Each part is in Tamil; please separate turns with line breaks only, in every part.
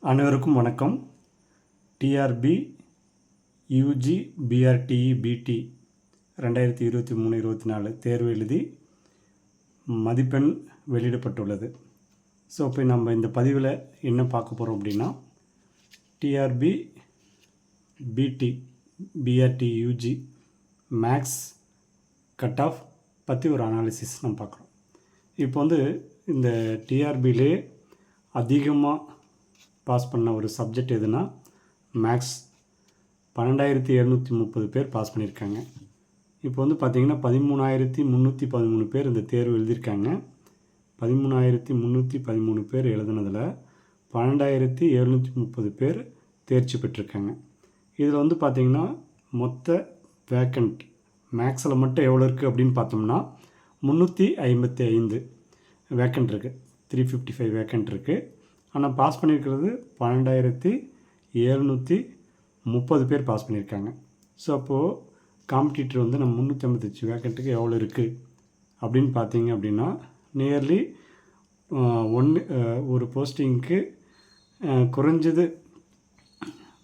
அனைவருக்கும் வணக்கம். டிஆர்பி யூஜி பிஆர்டிஇ பிடி 2023-24 தேர்வு எழுதி மதிப்பெண் வெளியிடப்பட்டுள்ளது. ஸோ இப்போ நம்ம இந்த பதிவில் என்ன பார்க்க போகிறோம் அப்படின்னா, TRB BT BRT UG maths cut off பற்றி ஒரு அனாலிசிஸ் நம்ம பார்க்குறோம். இப்போ இந்த டிஆர்பிலே அதிகமாக பாஸ் பண்ண ஒரு சப்ஜெக்ட் எதுனா மேக்ஸ். 12,730 பேர் பாஸ் பண்ணியிருக்காங்க. இப்போ பார்த்திங்கன்னா 13,313 பேர் இந்த தேர்வு எழுதியிருக்காங்க. 13,313 பேர் எழுதுனதில் 12,730 பேர் தேர்ச்சி பெற்றிருக்காங்க. இதில் பார்த்திங்கன்னா மொத்த வேக்கண்ட் மேக்ஸில் மட்டும் எவ்வளோ இருக்குது அப்படின்னு பார்த்தோம்னா 355 வேக்கண்ட் இருக்குது. 355 வேக்கண்ட் இருக்குது. ஆனால் பாஸ் பண்ணியிருக்கிறது 12,730 பேர் பாஸ் பண்ணியிருக்காங்க. ஸோ அப்போது காம்படிட்டர் நம்ம 355 வேக்கண்ட்டுக்கு எவ்வளோ இருக்குது அப்படின்னு பார்த்தீங்க அப்படின்னா, நியர்லி ஒரு போஸ்டிங்க்கு குறைஞ்சது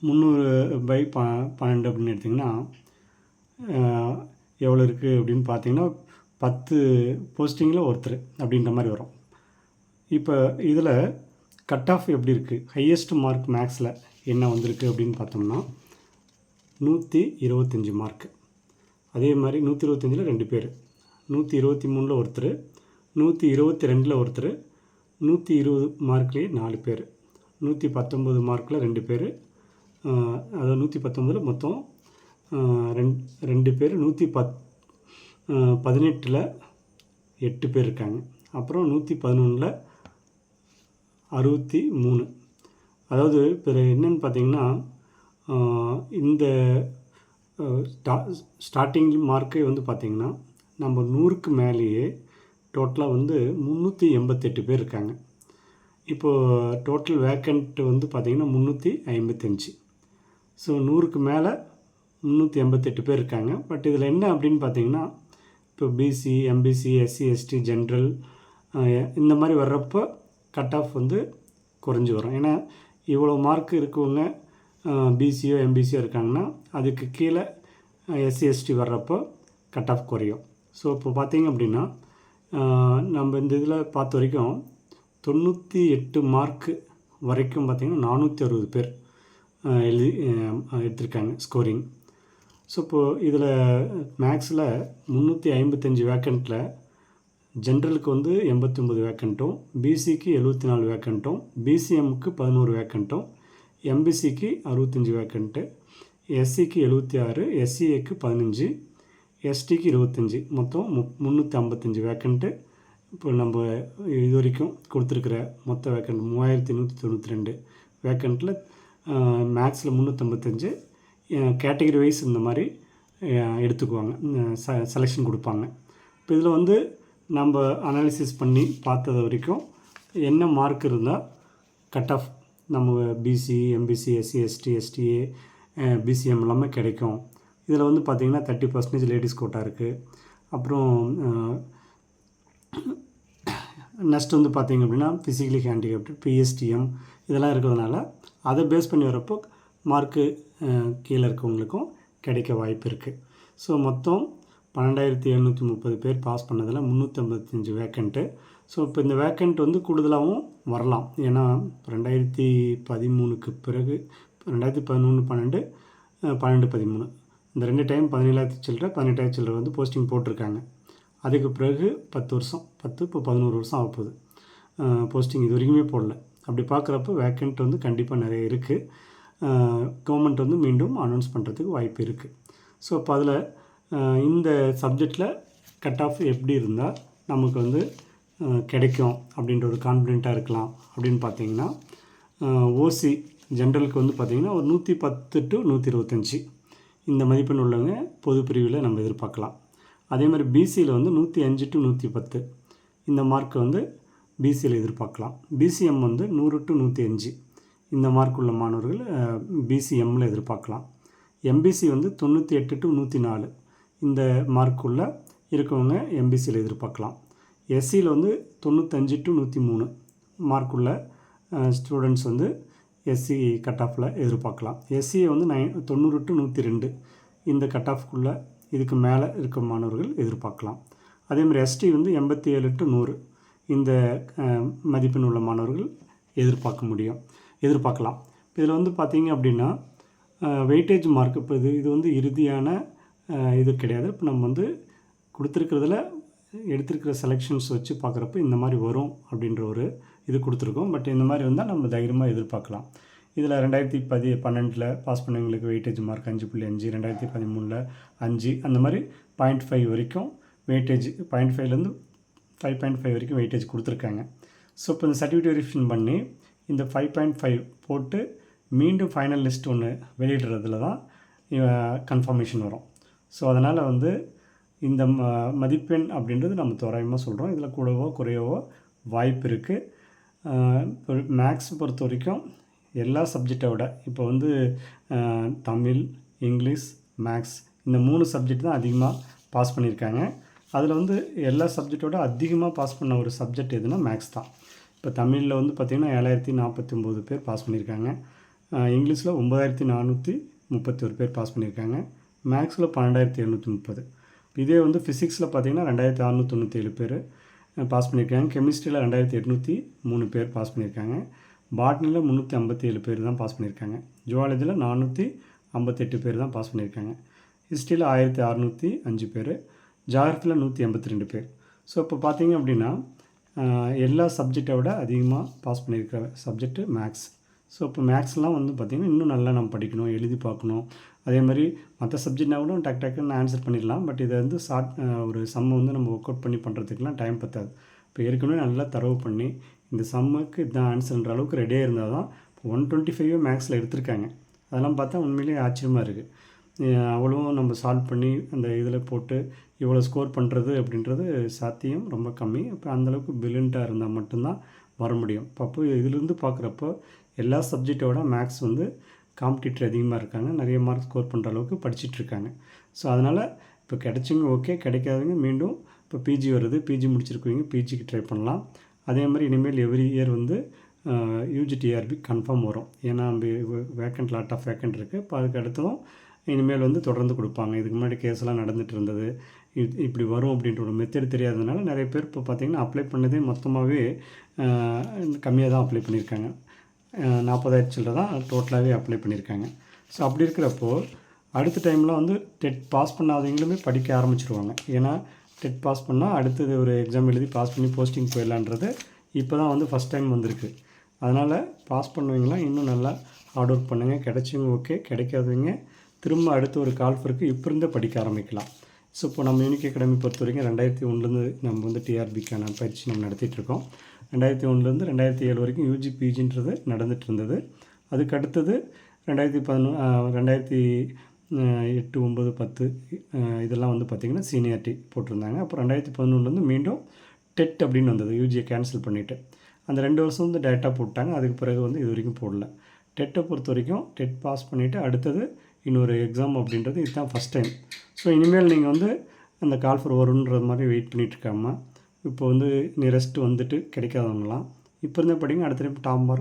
300/12 அப்படின்னு எடுத்திங்கன்னா எவ்வளோ இருக்குது அப்படின்னு பார்த்தீங்கன்னா 10 போஸ்டிங்கில் ஒருத்தர் அப்படின்ற மாதிரி வரும். இப்போ இதில் கட் ஆஃப் எப்படி இருக்குது, ஹையஸ்ட் மார்க் மேக்ஸில் என்ன வந்திருக்கு அப்படின்னு பார்த்தோம்னா 125 மார்க்கு. அதே மாதிரி 125ல் 2 பேர், 123ல் ஒருத்தர், 122ல் ஒருத்தர், 120 மார்க்லேயே 4 பேர், 119 மார்க்கில் 2 பேர், அதாவது 119ல் மொத்தம் 2 பேர், 118ல் 8 பேர் இருக்காங்க. அப்புறம் 111ல் 63. அதாவது இப்போ என்னென்னு பார்த்தீங்கன்னா, இந்த ஸ்டார்டிங் மார்க்கே பார்த்திங்கன்னா நம்ம 100க்கு மேலேயே டோட்டலாக 388 பேர் இருக்காங்க. இப்போது டோட்டல் வேக்கண்ட் பார்த்திங்கன்னா 355. ஸோ 100க்கு மேலே 388 பேர் இருக்காங்க. பட் இதில் என்ன அப்படின்னு பார்த்தீங்கன்னா, இப்போ BC, MBC, SC, ST, general இந்த மாதிரி வர்றப்போ கட் ஆஃப் குறைஞ்சி வரும். ஏன்னா இவ்வளோ மார்க் இருக்கவங்க பிசியோ எம்பிசியோ இருக்காங்கன்னா அதுக்கு கீழே எஸ்சி எஸ்டி வர்றப்போ கட் ஆஃப் குறையும். ஸோ இப்போ பார்த்திங்க அப்படின்னா நம்ம இந்த இதில் பார்த்த வரைக்கும் 98 மார்க்கு வரைக்கும் பார்த்திங்கன்னா 460 பேர் எடுத்திருக்காங்க ஸ்கோரிங். ஸோ இப்போது இதில் மேக்ஸில் 355 வேக்கண்ட்டில் ஜென்ரலுக்கு 89 வேக்கண்ட்டும், பிசிக்கு 74 வேக்கண்ட்டும், பிசிஎம்க்கு 11 வேக்கண்ட்டும், எம்பிசிக்கு 65 வேக்கண்ட்டு, எஸ்சிக்கு 76, எஸ்சிஏக்கு 15, எஸ்டிக்கு 25, மொத்தம் 355 வேக்கண்ட்டு. இப்போ நம்ம இது வரைக்கும் கொடுத்துருக்குற மொத்த வேக்கண்ட் 3,192 வேக்கண்ட்டில் மேக்ஸில் 355 கேட்டகரி வைஸ் இந்த மாதிரி எடுத்துக்குவாங்க, செலெக்ஷன் கொடுப்பாங்க. இப்போ இதில் நம்ம அனாலிசிஸ் பண்ணி பார்த்தது வரைக்கும் என்ன மார்க் இருந்தால் கட் ஆஃப் நம்ம BC, MBC, SC, ST, STA, BCM எல்லாமே கிடைக்கும். இதில் பார்த்திங்கன்னா 30% லேடிஸ் கோட்டா இருக்குது. அப்புறம் நெக்ஸ்ட் பார்த்திங்க அப்படின்னா ஃபிசிக்கலி ஹேண்டிகேப்டு, பிஎஸ்டிஎம் இதெல்லாம் இருக்கிறதுனால அதை பேஸ் பண்ணி வரப்போ மார்க்கு கீழே இருக்கவங்களுக்கும் கிடைக்க வாய்ப்பு இருக்குது. ஸோ மொத்தம் 12,730 பேர் பாஸ் பண்ணதில் 355 வேக்கண்ட்டு. ஸோ இப்போ இந்த வேக்கண்ட் கூடுதலாகவும் வரலாம். ஏன்னா 2013க்கு பிறகு 2011, 12, 12, 13 இந்த 2 டைம் 17,000 சில்லரை 18,000 சில்லரை போஸ்டிங் போட்டிருக்காங்க. அதுக்கு பிறகு 10 வருஷம், 10 இப்போ 11 வருஷம் ஆக போகுது போஸ்டிங் இது வரைக்குமே போடல. அப்படி பார்க்குறப்ப வேக்கண்ட் கண்டிப்பாக நிறைய இருக்குது. கவர்மெண்ட் மீண்டும் அனௌன்ஸ் பண்ணுறதுக்கு வாய்ப்பு இருக்குது. ஸோ அப்போ அதில் இந்த சப்ஜெக்டில் கட் ஆஃப் எப்படி இருந்தால் நமக்கு கிடைக்கும் அப்படின்ற ஒரு கான்ஃபிடெண்ட்டாக இருக்கலாம் அப்படின்னு பார்த்தீங்கன்னா, ஓசி ஜென்ரலுக்கு பார்த்திங்கன்னா ஒரு 110 to 125 இந்த மதிப்பெண் உள்ளவங்க பொது பிரிவில் நம்ம எதிர்பார்க்கலாம். அதே மாதிரி பிசியில் 105 to 110 இந்த மார்க் பிசியில் எதிர்பார்க்கலாம். பிசிஎம் 100 to 105 இந்த மார்க் உள்ள மாணவர்கள் பிசிஎம்மில் எதிர்பார்க்கலாம். எம்பிசி 98 to 104 இந்த மார்க்குள்ள இருக்கவங்க எம்பிசியில் எதிர்பார்க்கலாம். எஸ்சியில் 95 to 103 மார்க்குள்ள ஸ்டூடெண்ட்ஸ் எஸ்சி கட் ஆஃபில் எதிர்பார்க்கலாம். எஸ்சியை வந்து 90 to 102 இந்த கட் ஆஃப்குள்ளே இதுக்கு மேலே இருக்க மாணவர்கள் எதிர்பார்க்கலாம். அதேமாதிரி எஸ்டி வந்து 87 to 100 இந்த மதிப்பெண் உள்ள மாணவர்கள் எதிர்பார்க்கலாம். இதில் வந்து பார்த்திங்க அப்படின்னா வெயிட்டேஜ் மார்க் இப்போ இது வந்து இறுதியான இது கிடையாது. இப்போ நம்ம வந்து கொடுத்துருக்கிறதுல எடுத்துருக்கிற செலெக்ஷன்ஸ் வச்சு பார்க்குறப்ப இந்த மாதிரி வரும் அப்படின்ற ஒரு இது கொடுத்துருக்கோம். பட் இந்த மாதிரி வந்தால் நம்ம தைரியமாக எதிர்பார்க்கலாம். இதில் 2012 பாஸ் பண்ணவங்களுக்கு வெயிட்டேஜ் மார்க் 5.5, 2013 5, அந்த மாதிரி 0.5 வரைக்கும் வெயிட்டேஜ், 0.5லேருந்து 5.5 வரைக்கும் வெயிட்டேஜ் கொடுத்துருக்காங்க. ஸோ இப்போ இந்த சர்டிஃபிகேட் வெரிஃபிகேஷன் பண்ணி இந்த 5.5 போட்டு மீண்டும் ஃபைனல் லிஸ்ட் ஒன்று வெளியிடுறதுல தான் கன்ஃபர்மேஷன் வரும். ஸோ அதனால் வந்து இந்த மதிப்பெண் அப்படின்றது நம்ம தோராயமாக சொல்கிறோம். இதில் கூடவோ குறையவோ வாய்ப்பு இருக்குது. மேக்ஸ் பொறுத்த வரைக்கும் எல்லா சப்ஜெக்டை விட இப்போ வந்து தமிழ், இங்கிலீஷ், மேக்ஸ் இந்த 3 சப்ஜெக்ட் தான் அதிகமாக பாஸ் பண்ணியிருக்காங்க. அதில் வந்து எல்லா சப்ஜெக்டோட அதிகமாக பாஸ் பண்ண ஒரு சப்ஜெக்ட் எதுனா மேக்ஸ் தான். இப்போ தமிழில் வந்து பார்த்திங்கன்னா 7049 பேர் பாஸ் பண்ணியிருக்காங்க. இங்கிலீஷில் 9431 பேர் பாஸ் பண்ணியிருக்காங்க. மேக்ஸில் 12730. இதே வந்து ஃபிசிக்ஸில் பார்த்திங்கன்னா 2697 பேர் பாஸ் பண்ணியிருக்காங்க. கெமிஸ்ட்ரியில் 2803 பேர் பாஸ் பண்ணியிருக்காங்க. பாட்னியில் 357 பேர் தான் பாஸ் பண்ணியிருக்காங்க. ஜுவாலஜியில் 458 பேர் தான் பாஸ் பண்ணியிருக்காங்க. ஹிஸ்ட்ரியில் 1605 பேர், ஜாகிரஃபியில் 182 பேர். ஸோ இப்போ பார்த்திங்க அப்படின்னா எல்லா சப்ஜெக்டை விட அதிகமாக பாஸ் பண்ணியிருக்கிற சப்ஜெக்ட்டு மேக்ஸ். ஸோ இப்போ மேக்ஸ்லாம் வந்து பார்த்திங்கன்னா இன்னும் நல்லா நம்ம படிக்கணும், எழுதி பார்க்கணும். அதே மாதிரி மற்ற சப்ஜெக்ட்னா கூட டக்குன்னு ஆன்சர் பண்ணிடலாம். பட் இதை வந்து ஒரு சம்மை வந்து நம்ம ஒர்க் அவுட் பண்ணி பண்ணுறதுக்குலாம் டைம் பத்தாது. இப்போ ஏற்கனவே நல்லா தரவு பண்ணி இந்த சம்முக்கு இதுதான் ஆன்சர்ன்ற அளவுக்கு ரெடியாக இருந்தால் தான் இப்போ 125 மேக்ஸில் எடுத்திருக்காங்க. அதெல்லாம் பார்த்தா உண்மையிலேயே ஆச்சரியமாக இருக்குது. அவ்வளோவும் நம்ம சால்வ் பண்ணி அந்த இதில் போட்டு இவ்வளோ ஸ்கோர் பண்ணுறது அப்படின்றது சாத்தியம் ரொம்ப கம்மி. இப்போ அந்தளவுக்கு பிரில்லியண்ட்டாக இருந்தால் மட்டும்தான் வர முடியும். அப்போ இதிலேருந்து பார்க்குறப்போ எல்லா சப்ஜெக்டோட மேக்ஸ் வந்து காம்படிட்டர் அதிகமாக இருக்காங்க, நிறைய மார்க் ஸ்கோர் பண்ணுற அளவுக்கு படிச்சுட்ருக்காங்க. ஸோ அதனால் இப்போ கிடைச்சிங்க ஓகே, கிடைக்காதவங்க மீண்டும் இப்போ பிஜி வருது, பிஜி முடிச்சிருக்கவங்க பிஜிக்கு ட்ரை பண்ணலாம். அதே மாதிரி இனிமேல் எவ்ரி இயர் வந்து யூஜிடிஆர்பி கன்ஃபார்ம் வரும். ஏன்னா வேக்கண்ட் லாட் ஆஃப் வேக்கண்ட் இருக்குது. இப்போ அதுக்கு அடுத்ததும் இனிமேல் வந்து தொடர்ந்து கொடுப்பாங்க. இதுக்கு முன்னாடி கேஸ்லாம் நடந்துகிட்டு இருந்தது. இப்படி வரும் அப்படின்ற ஒரு மெத்தட் தெரியாததுனால நிறைய பேர் இப்போ பார்த்திங்கன்னா அப்ளை பண்ணதே மொத்தமாகவே கம்மியாக தான் அப்ளை பண்ணியிருக்காங்க. 40,000 சில்லரை தான் டோட்டலாகவே அப்ளை பண்ணியிருக்காங்க. ஸோ அப்படி இருக்கிறப்போ அடுத்த டைமில் வந்து டெட் பாஸ் பண்ணாதவங்களுமே படிக்க ஆரம்பிச்சிருவாங்க. ஏன்னா டெட் பாஸ் பண்ணால் அடுத்தது ஒரு எக்ஸாம் எழுதி பாஸ் பண்ணி போஸ்டிங் போயிடலான்றது இப்போ தான் வந்து ஃபஸ்ட் டைம் வந்திருக்கு. அதனால் பாஸ் பண்ணுவீங்களாம் இன்னும் நல்லா ஹார்ட் ஒர்க் பண்ணுங்கள். கிடைச்சவங்க ஓகே, கிடைக்காதவங்க திரும்ப அடுத்த ஒரு கால்ஃபருக்கு இப்போ இருந்தே படிக்க ஆரம்பிக்கலாம். ஸோ இப்போ நம்ம யூனிக் அகாடமி பொறுத்த வரைக்கும் 2001 நம்ம வந்து டிஆர்பிக்கான பயிற்சி நம்ம நடத்திட்டுருக்கோம். 2001 2007 வரைக்கும் யூஜி பிஜின்றது நடந்துகிட்டு இருந்தது. அதுக்கு அடுத்தது 2008 9 10 இதெல்லாம் வந்து பார்த்திங்கன்னா சீனியாரிட்டி போட்டிருந்தாங்க. அப்புறம் 2011 மீண்டும் டெட் அப்படின்னு வந்தது. யூஜியை கேன்சல் பண்ணிவிட்டு அந்த 2 வருஷம் வந்து டேட்டா போட்டாங்க. அதுக்கு பிறகு வந்து இது வரைக்கும் போடல. டெட்டை பொறுத்த வரைக்கும் டெட் பாஸ் பண்ணிவிட்டு அடுத்தது இன்னொரு எக்ஸாம் அப்படின்றது இதுதான் ஃபஸ்ட் டைம். ஸோ இனிமேல் நீங்கள் வந்து அந்த கால்ஃபர் வருன்றது மாதிரி வெயிட் பண்ணிகிட்டு இருக்காமல் இப்போ வந்து நியரஸ்ட்டு வந்துட்டு கிடைக்காதவங்களாம் இப்போ இருந்தே படிங்க. அடுத்த டைம்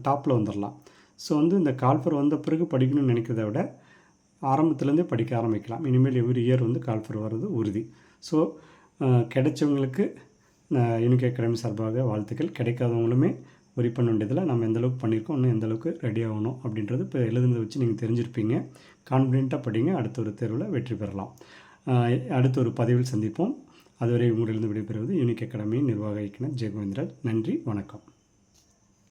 டாப்பில் வந்துடலாம். ஸோ வந்து இந்த கால்ஃபர் வந்த பிறகு படிக்கணும்னு நினைக்கிறத விட ஆரம்பத்துலேருந்தே படிக்க ஆரம்பிக்கலாம். இனிமேல் எவ்ரி இயர் வந்து கால்ஃபர் வர்றது உறுதி. ஸோ கிடைச்சவங்களுக்கு யூனிக் அகாடமி சார்பாக வாழ்த்துக்கள். கிடைக்காதவங்களுமே ஒரி பண்ண வேண்டியதில் நம்ம எந்தளவுக்கு பண்ணியிருக்கோம், இன்னும் எந்தளவுக்கு ரெடி ஆகணும் அப்படின்றது இப்போ எழுதுனதை வச்சு நீங்கள் தெரிஞ்சிருப்பீங்க. கான்ஃபிடென்ட்டாக படிங்க. அடுத்த ஒரு தேர்வில் வெற்றி பெறலாம். அடுத்த ஒரு பதிவில் சந்திப்போம். அதுவரை உங்களிடம் விடைபெறுவது யூனிக் அகாடமியின் நிர்வாக இயக்குனர் ஜெயகோவிந்தராஜ். நன்றி, வணக்கம்.